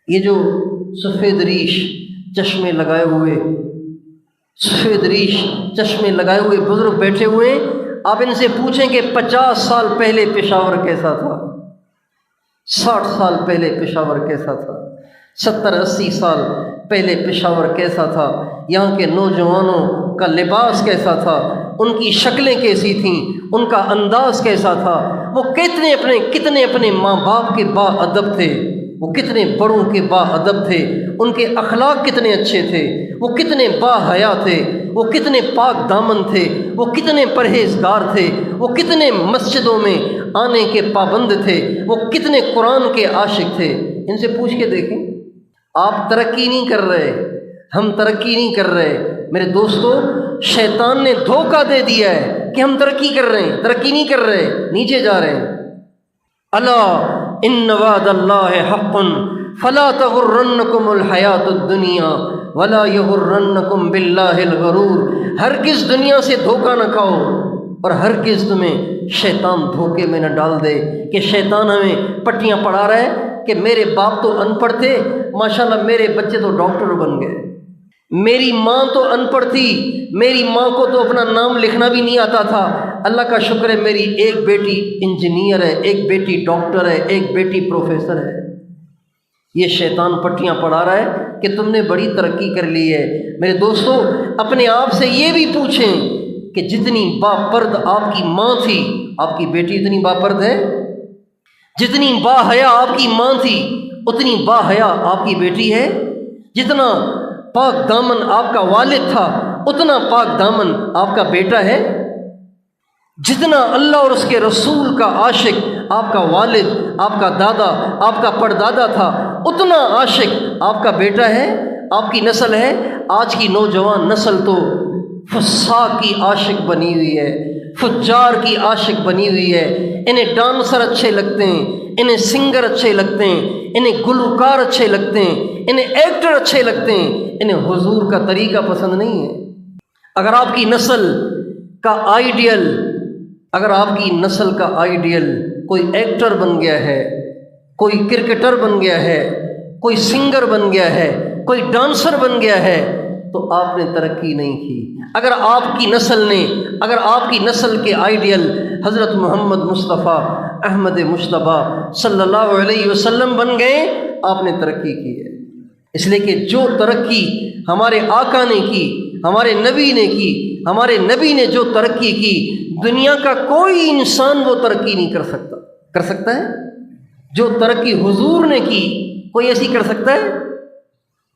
یہ جو سفید ریش چشمے لگائے ہوئے بزرگ بیٹھے ہوئے، آپ ان سے پوچھیں کہ 50 سال پہلے پشاور کیسا تھا، 60 سال پہلے پشاور کیسا تھا، 70-80 سال پہلے پشاور کیسا تھا، یہاں کے نوجوانوں کا لباس کیسا تھا، ان کی شکلیں کیسی تھیں، ان کا انداز کیسا تھا، وہ کتنے اپنے ماں باپ کے با ادب تھے، وہ کتنے بڑوں کے با ادب تھے، ان کے اخلاق کتنے اچھے تھے، وہ کتنے با حیا تھے، وہ کتنے پاک دامن تھے، وہ کتنے پرہیزگار تھے، وہ کتنے مسجدوں میں آنے کے پابند تھے، وہ کتنے قرآن کے عاشق تھے۔ ان سے پوچھ کے دیکھیں۔ آپ ترقی نہیں کر رہے، ہم ترقی نہیں کر رہے میرے دوستو، شیطان نے دھوکہ دے دیا ہے کہ ہم ترقی کر رہے ہیں، ترقی نہیں کر رہے، نیچے جا رہے ہیں۔ الا ان وعد اللہ حق فلا تغرنکم الحیات الدنیا ولا یغرنکم باللہ الغرور۔ ہرگز دنیا سے دھوکہ نہ کھاؤ، اور ہرگز تمہیں شیطان دھوکے میں نہ ڈال دے کہ شیطان ہمیں پٹیاں پڑھا رہا ہے کہ میرے باپ تو ان پڑھ تھے، ماشاءاللہ میرے بچے تو ڈاکٹر بن گئے، میری ماں تو ان پڑھ تھی، میری ماں کو تو اپنا نام لکھنا بھی نہیں آتا تھا، اللہ کا شکر ہے میری ایک بیٹی انجینئر ہے، ایک بیٹی ڈاکٹر ہے، ایک بیٹی پروفیسر ہے۔ یہ شیطان پٹیاں پڑھا رہا ہے کہ تم نے بڑی ترقی کر لی ہے۔ میرے دوستو، اپنے آپ سے یہ بھی پوچھیں کہ جتنی باپرد آپ کی ماں تھی، آپ کی بیٹی اتنی باپرد ہے؟ جتنی با حیا آپ کی ماں تھی اتنی با حیا آپ کی بیٹی ہے؟ جتنا پاک دامن آپ کا والد تھا اتنا پاک دامن آپ کا بیٹا ہے؟ جتنا اللہ اور اس کے رسول کا عاشق آپ کا والد، آپ کا دادا، آپ کا پردادا تھا اتنا عاشق آپ کا بیٹا ہے، آپ کی نسل ہے۔ آج کی نوجوان نسل تو فساق کی عاشق بنی ہوئی ہے، فجار کی عاشق بنی ہوئی ہے، انہیں ڈانسر اچھے لگتے ہیں، انہیں سنگر اچھے لگتے ہیں، انہیں گلوکار اچھے لگتے ہیں، انہیں ایکٹر اچھے لگتے ہیں، انہیں حضور کا طریقہ پسند نہیں ہے۔ اگر آپ کی نسل کا آئیڈیل کوئی ایکٹر بن گیا ہے، کوئی کرکٹر بن گیا ہے، کوئی سنگر بن گیا ہے، کوئی ڈانسر بن گیا ہے، تو آپ نے ترقی نہیں کی۔ اگر آپ کی نسل کے آئیڈیل حضرت محمد مصطفیٰ احمد مجتبیٰ صلی اللہ علیہ وسلم بن گئے، آپ نے ترقی کی ہے۔ اس لیے کہ جو ترقی ہمارے آقا نے کی، ہمارے نبی نے کی، ہمارے نبی نے جو ترقی کی، دنیا کا کوئی انسان وہ ترقی نہیں کر سکتا ہے؟ جو ترقی حضور نے کی کوئی ایسی کر سکتا ہے؟